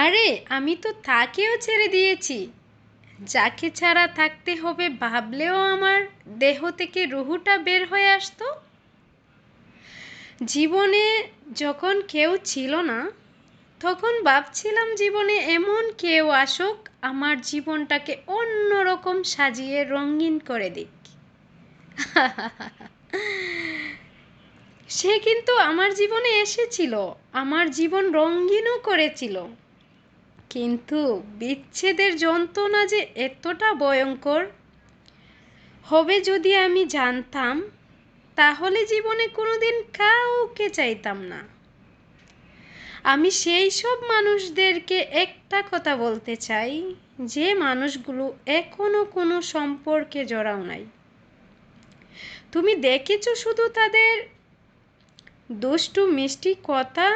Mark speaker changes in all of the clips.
Speaker 1: আরে আমি তো তাকেও ছেড়ে দিয়েছি। যাকে ছাড়া থাকতে হবে ভাবলেও আমার দেহ থেকে রুহুটা বের হয়ে আসতো। জীবনে যখন কেউ ছিল না, তখন ভাবছিলাম জীবনে এমন কেউ আসুক আমার জীবনটাকে অন্যরকম সাজিয়ে রঙিন করে দিক। সে কিন্তু আমার জীবনে এসেছিল, আমার জীবন রঙিনও করেছিল। কিন্তু বিচ্ছেদের যন্ত্রণা যে এতটা ভয়ঙ্কর হবে যদি আমি জানতাম, তাহলে জীবনে কোনোদিন কাউকে চাইতাম না। আমি সেই সব মানুষদেরকে একটা কথা বলতে চাই, যে মানুষগুলো এখনো কোনো সম্পর্কে জড়াও নাই। তুমি দেখেছো শুধু তাদের দুষ্টু মিষ্টি কথা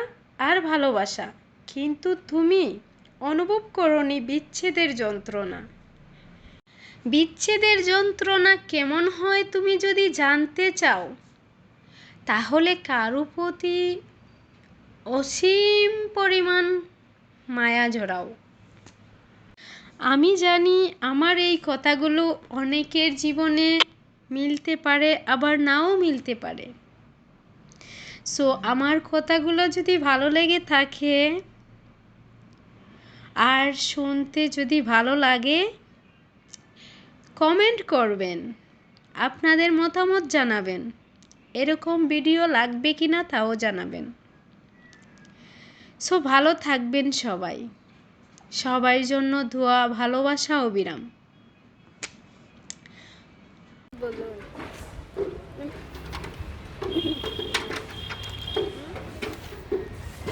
Speaker 1: আর ভালোবাসা, কিন্তু তুমি অনুভব করোনি বিচ্ছেদের যন্ত্রণা। বিচ্ছেদের যন্ত্রণা কেমন হয় তুমি যদি জানতে চাও, তাহলে কারো প্রতি অসীম পরিমাণ মায়া জড়াও। আমি জানি আমার এই কথাগুলো অনেকের জীবনে মিলতে পারে, আবার নাও মিলতে পারে। সো আমার কথাগুলো যদি ভালো লেগে থাকে আর শুনতে যদি ভালো লাগে, কমেন্ট করবেন, আপনাদের মতামত জানাবেন। এরকম ভিডিও লাগবে কিনা তাও জানাবেন। সো ভালো থাকবেন সবাই। সবার জন্য দোয়া, ভালোবাসা, অবিরাম।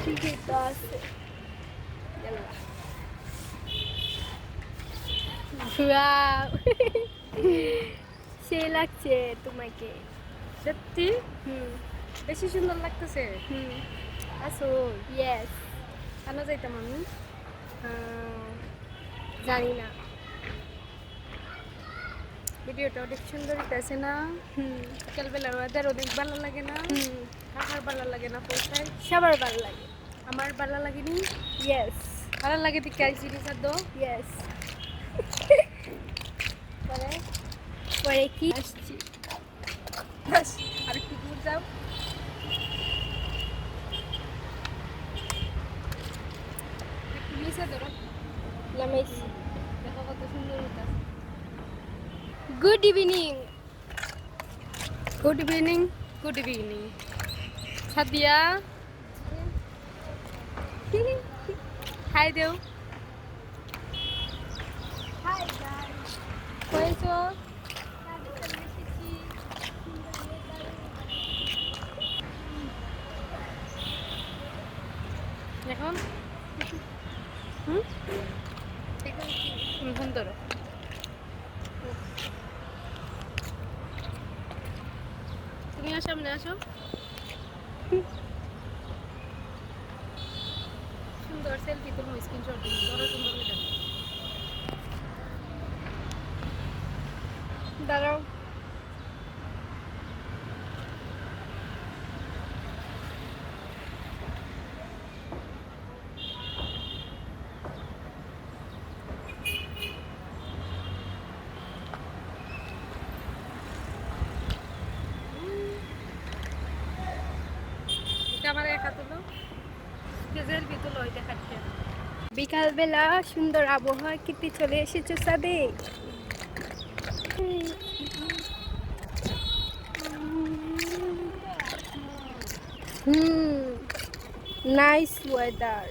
Speaker 2: ঠিকই তো আছে। Wow! সেই লাগছে তোমাকে।
Speaker 3: সত্যি
Speaker 2: হুম
Speaker 3: বেশি সুন্দর লাগতেছে।
Speaker 2: হুম
Speaker 3: আসো
Speaker 2: ইয়েস।
Speaker 3: কেন যাইতাম আমি?
Speaker 2: জানি না।
Speaker 3: ভিডিওটা অনেক সুন্দর হইতেছে না?
Speaker 2: হুম
Speaker 3: বিকালবেলার ওয়েদার অনেক ভালো লাগে না?
Speaker 2: হুম
Speaker 3: কাকার ভালো লাগে না পৌঁছায়?
Speaker 2: সবার ভালো লাগে।
Speaker 3: আমার ভালো লাগেনি।
Speaker 2: ইয়েস
Speaker 3: ভালো লাগে দিকে আইসি রিসাদ দো।
Speaker 2: ইয়েস।
Speaker 3: পরে
Speaker 2: পরে কি?
Speaker 3: আসছি। বাস আর একটু দূর যাও। একটু নিচে ধরো।
Speaker 2: নামাইছি।
Speaker 3: দেখো কত সুন্দর হইতাছে।
Speaker 2: Good evening.
Speaker 3: Good evening. Good evening. Sadia hi দেও।
Speaker 2: Hi guys.
Speaker 3: হয়েছো? এখন হুম ফোন ধরো। তুমিও সামনে আসো। সুন্দর সেলফি তুলবো, স্ক্রিনশট দিই, বড় সুন্দর হয়ে যাবে।
Speaker 2: দাঁড়াও।
Speaker 3: এটা আমার একা তুলো, সেলফি তুলো, ওই দেখাচ্ছে।
Speaker 2: বিকালবেলা সুন্দর আবহাওয়া কেটে চলে এসেছো ছাদে। Nice weather.